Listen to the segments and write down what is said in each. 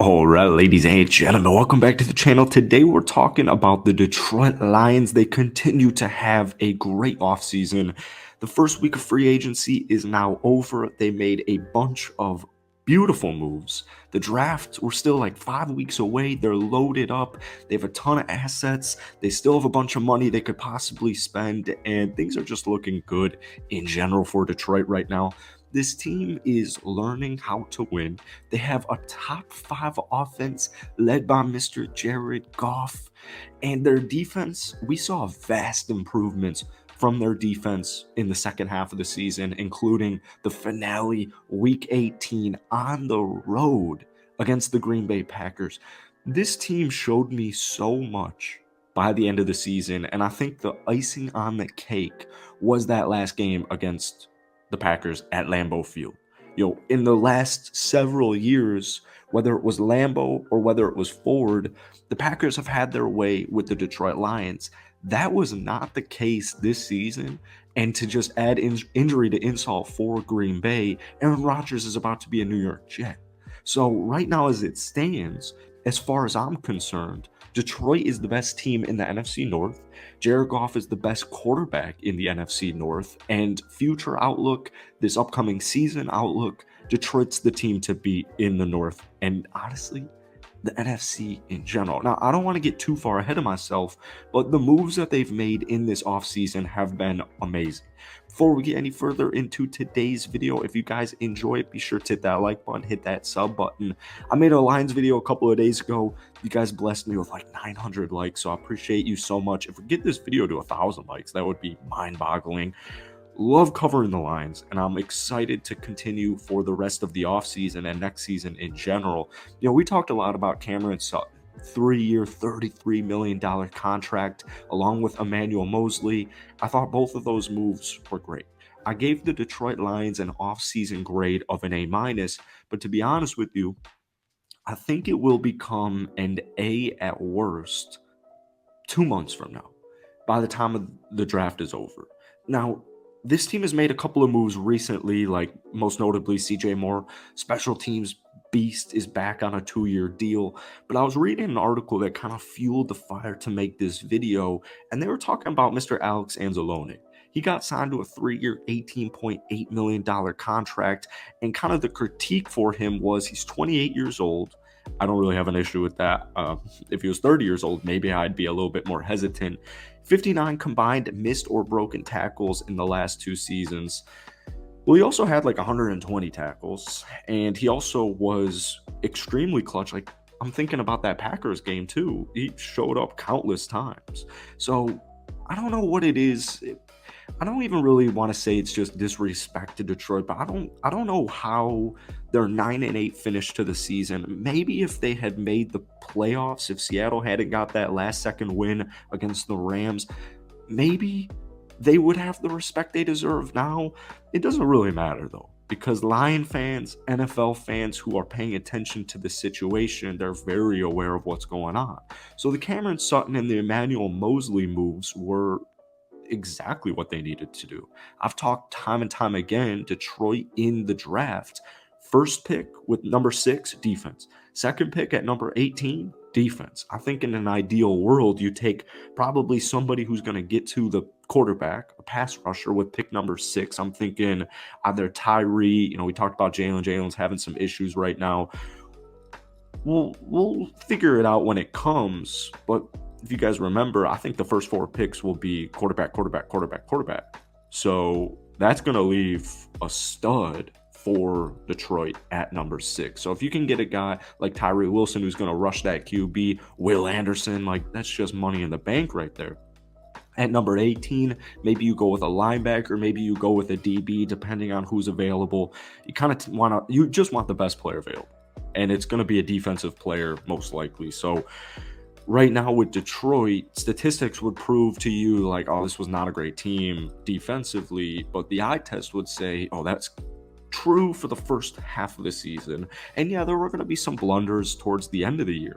All right, ladies and gentlemen, welcome back to the channel. Today we're talking about the Detroit Lions. They continue to have a great offseason. The first week of free agency is now over. They made a bunch of beautiful moves. The draft, we're still like 5 weeks away. They're loaded up. They have a ton of assets. They still have a bunch of money they could possibly spend, and things are just looking good in general for Detroit right now. This team is learning how to win. They have a top 5 offense led by Mr. Jared Goff. And their defense, we saw vast improvements from their defense in the second half of the season, including the finale week 18 on the road against the Green Bay Packers. This team showed me so much by the end of the season, and I think the icing on the cake was that last game against the Packers at Lambeau Field. In the last several years, whether it was Lambeau or whether it was Ford, the Packers have had their way with the Detroit Lions. That was not the case this season. And to just add injury to insult for Green Bay, Aaron Rodgers is about to be a New York Jet. So right now, as it stands, as far as I'm concerned, Detroit is the best team in the NFC North. Jared Goff is the best quarterback in the NFC North. And future outlook, this upcoming season outlook, Detroit's the team to beat in the North. And honestly, the NFC in general. Now, I don't want to get too far ahead of myself, but the moves that they've made in this offseason have been amazing. Before we get any further into today's video, if you guys enjoy it, be sure to hit that like button, hit that sub button. I made a Lions video a couple of days ago. You guys blessed me with like 900 likes, so I appreciate you so much. If we get this video to 1,000 likes, that would be mind-boggling. Love covering the Lions, and I'm excited to continue for the rest of the offseason and next season in general. We talked a lot about Cameron Sutton, 3-year, $33 million contract, along with Emmanuel Moseley. I thought both of those moves were great. I gave the Detroit Lions an offseason grade of an A-, but to be honest with you, I think it will become an A at worst 2 months from now, by the time the draft is over. Now, this team has made a couple of moves recently, like most notably CJ Moore. Special teams beast is back on a 2-year deal. But I was reading an article that kind of fueled the fire to make this video, and they were talking about Mr. Alex Anzalone. He got signed to a 3-year, $18.8 million contract, and kind of the critique for him was he's 28 years old. I don't really have an issue with that. If he was 30 years old, maybe I'd be a little bit more hesitant. 59 combined missed or broken tackles in the last 2 seasons. Well, he also had like 120 tackles, and he also was extremely clutch. Like, I'm thinking about that Packers game too. He showed up countless times. So I don't know what it is. I don't even really want to say it's just disrespect to Detroit, but I don't know how their 9-8 finish to the season. Maybe if they had made the playoffs, if Seattle hadn't got that last second win against the Rams, maybe they would have the respect they deserve now. It doesn't really matter though, because Lion fans, NFL fans who are paying attention to the situation, they're very aware of what's going on. So the Cameron Sutton and the Emmanuel Moseley moves were exactly what they needed to do. I've talked time and time again, Detroit in the draft, first pick with number 6, defense. Second pick at number 18, defense. I think in an ideal world, you take probably somebody who's going to get to the quarterback, a pass rusher with pick number 6. I'm thinking either Tyree, we talked about Jalen. Jalen's having some issues right now. We'll figure it out when it comes, but if you guys remember, I think the first 4 picks will be quarterback. So that's going to leave a stud for Detroit at number 6. So if you can get a guy like Tyree Wilson who's going to rush that QB, Will Anderson, like that's just money in the bank right there. At number 18, maybe you go with a linebacker, maybe you go with a DB, depending on who's available. You just want the best player available, and it's going to be a defensive player most likely. So right now with Detroit, statistics would prove to you like, oh, this was not a great team defensively, but the eye test would say, oh, that's true for the first half of the season. And yeah, there were going to be some blunders towards the end of the year,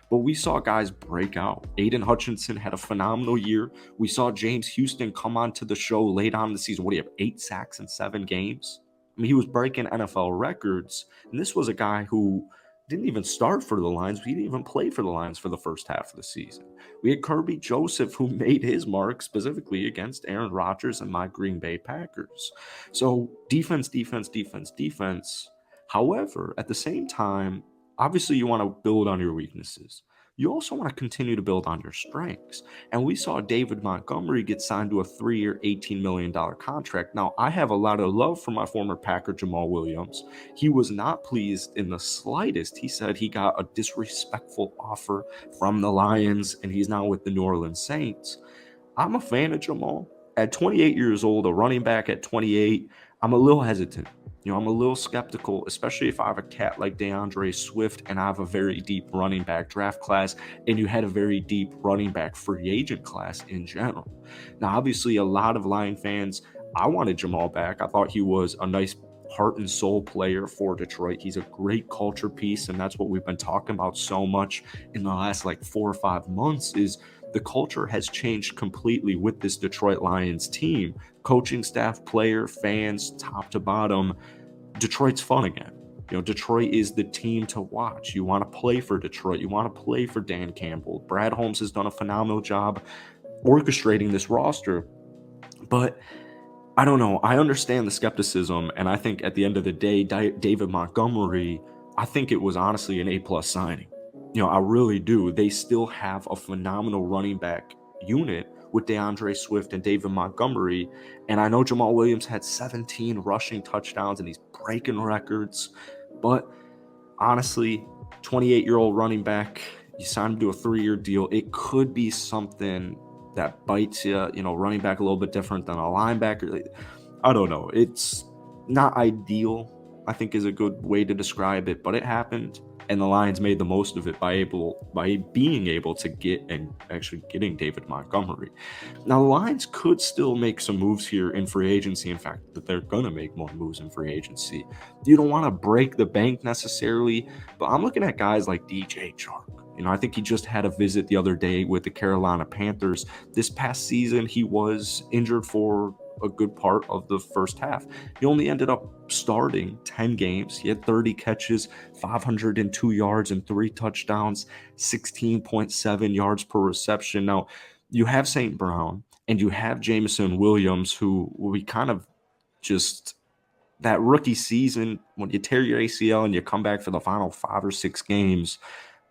but we saw guys break out. Aiden Hutchinson had a phenomenal year. We saw James Houston come onto the show late on in the season. What do you have, 8 sacks in 7 games? I mean, he was breaking NFL records, and this was a guy who didn't even start for the Lions. He didn't even play for the Lions for the first half of the season. We had Kirby Joseph, who made his mark specifically against Aaron Rodgers and my Green Bay Packers. So defense, defense, defense, defense. However, at the same time, obviously you want to build on your weaknesses. You also want to continue to build on your strengths. And we saw David Montgomery get signed to a 3-year, $18 million contract. Now, I have a lot of love for my former Packer, Jamal Williams. He was not pleased in the slightest. He said he got a disrespectful offer from the Lions, and he's now with the New Orleans Saints. I'm a fan of Jamal. At 28 years old, a running back at 28, I'm a little hesitant. I'm a little skeptical, especially if I have a cat like DeAndre Swift and I have a very deep running back draft class, and you had a very deep running back free agent class in general. Now, obviously, a lot of Lion fans, I wanted Jamal back. I thought he was a nice heart and soul player for Detroit. He's a great culture piece, and that's what we've been talking about so much in the last 4 or 5 months is the culture has changed completely with this Detroit Lions team. Coaching staff, player, fans, top to bottom, Detroit's fun again. Detroit is the team to watch. You want to play for Detroit. You want to play for Dan Campbell. Brad Holmes has done a phenomenal job orchestrating this roster. But I don't know. I understand the skepticism, and I think at the end of the day, David Montgomery, I think it was honestly an A-plus signing. I really do. They still have a phenomenal running back unit with DeAndre Swift and David Montgomery, and I know Jamal Williams had 17 rushing touchdowns, and he's breaking records, but honestly, 28-year-old running back, you signed him to a 3-year deal. It could be something that bites you, running back a little bit different than a linebacker. I don't know. It's not ideal, I think is a good way to describe it, but it happened, and the Lions made the most of it by being able to get and actually getting David Montgomery. Now, the Lions could still make some moves here in free agency. In fact, that they're going to make more moves in free agency. You don't want to break the bank necessarily, but I'm looking at guys like DJ Chark. I think he just had a visit the other day with the Carolina Panthers. This past season, he was injured for a good part of the first half. He only ended up starting 10 games. He had 30 catches, 502 yards, and 3 touchdowns, 16.7 yards per reception. Now, you have St. Brown and you have Jameson Williams, who we kind of just that rookie season, when you tear your ACL and you come back for the final 5 or 6 games,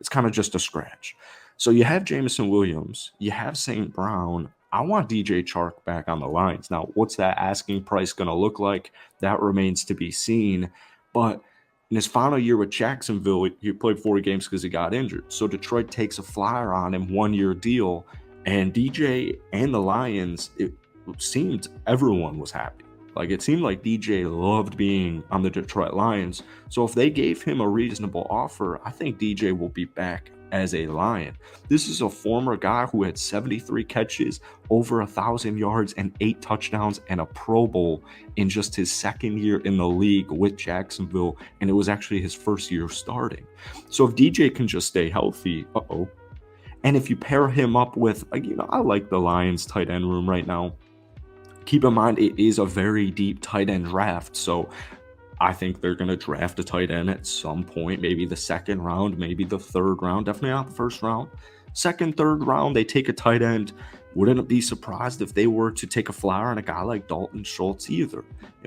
it's kind of just a scratch. So you have Jameson Williams, you have St. Brown. I want DJ Chark back on the Lions. Now, what's that asking price going to look like? That remains to be seen. But in his final year with Jacksonville, he played 40 games because he got injured. So Detroit takes a flyer on him, 1-year deal. And DJ and the Lions, it seemed everyone was happy. It seemed like DJ loved being on the Detroit Lions. So if they gave him a reasonable offer, I think DJ will be back as a Lion. This is a former guy who had 73 catches, over 1,000 yards, and 8 touchdowns, and a Pro Bowl in just his second year in the league with Jacksonville, and it was actually his first year starting. So if DJ can just stay healthy, and if you pair him up with, I like the Lions tight end room right now. Keep in mind, it is a very deep tight end draft, so I think they're going to draft a tight end at some point, maybe the second round, maybe the third round, definitely not the first round. Second, third round, they take a tight end. Wouldn't be surprised if they were to take a flyer on a guy like Dalton Schultz either.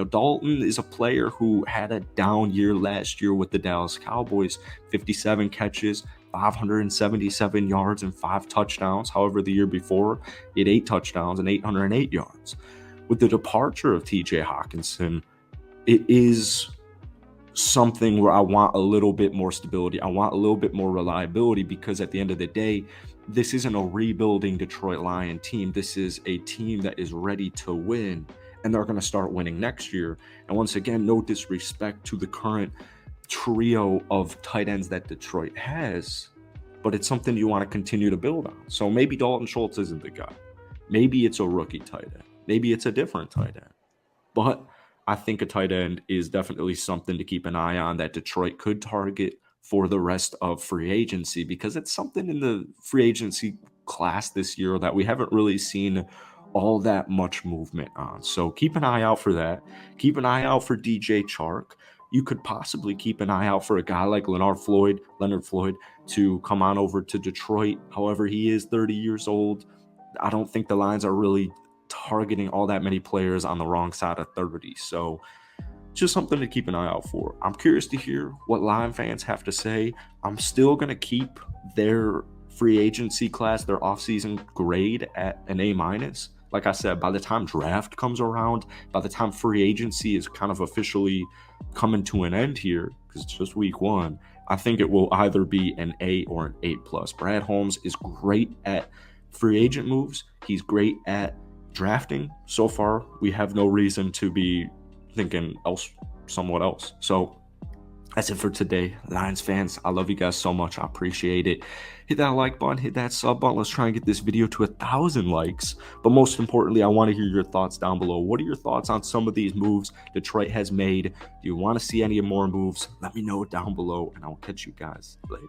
Dalton is a player who had a down year last year with the Dallas Cowboys, 57 catches, 577 yards, and 5 touchdowns. However, the year before, he had 8 touchdowns and 808 yards. With the departure of TJ Hawkinson, it is something where I want a little bit more stability. I want a little bit more reliability, because at the end of the day, this isn't a rebuilding Detroit Lion team. This is a team that is ready to win, and they're going to start winning next year. And once again, no disrespect to the current trio of tight ends that Detroit has, but it's something you want to continue to build on. So maybe Dalton Schultz isn't the guy. Maybe it's a rookie tight end. Maybe it's a different tight end. But I think a tight end is definitely something to keep an eye on that Detroit could target for the rest of free agency, because it's something in the free agency class this year that we haven't really seen all that much movement on. So keep an eye out for that. Keep an eye out for DJ Chark. you could possibly keep an eye out for a guy like Leonard Floyd to come on over to Detroit. However, he is 30 years old. I don't think the Lions are really targeting all that many players on the wrong side of 30. So just something to keep an eye out for. I'm curious to hear what Lion fans have to say. I'm still going to keep their free agency class, their offseason grade at an A-. Like I said, by the time draft comes around, by the time free agency is kind of officially coming to an end here, because it's just week 1, I think it will either be an A or an A+. Brad Holmes is great at free agent moves. He's great at drafting. So far, we have no reason to be thinking somewhat else. So that's it for today, Lions fans. I love you guys so much. I appreciate it. Hit that like button, hit that sub button. Let's try and get this video to 1,000 likes. But most importantly, I want to hear your thoughts down below. What are your thoughts on some of these moves Detroit has made? Do you want to see any more moves? Let me know down below, and I'll catch you guys later.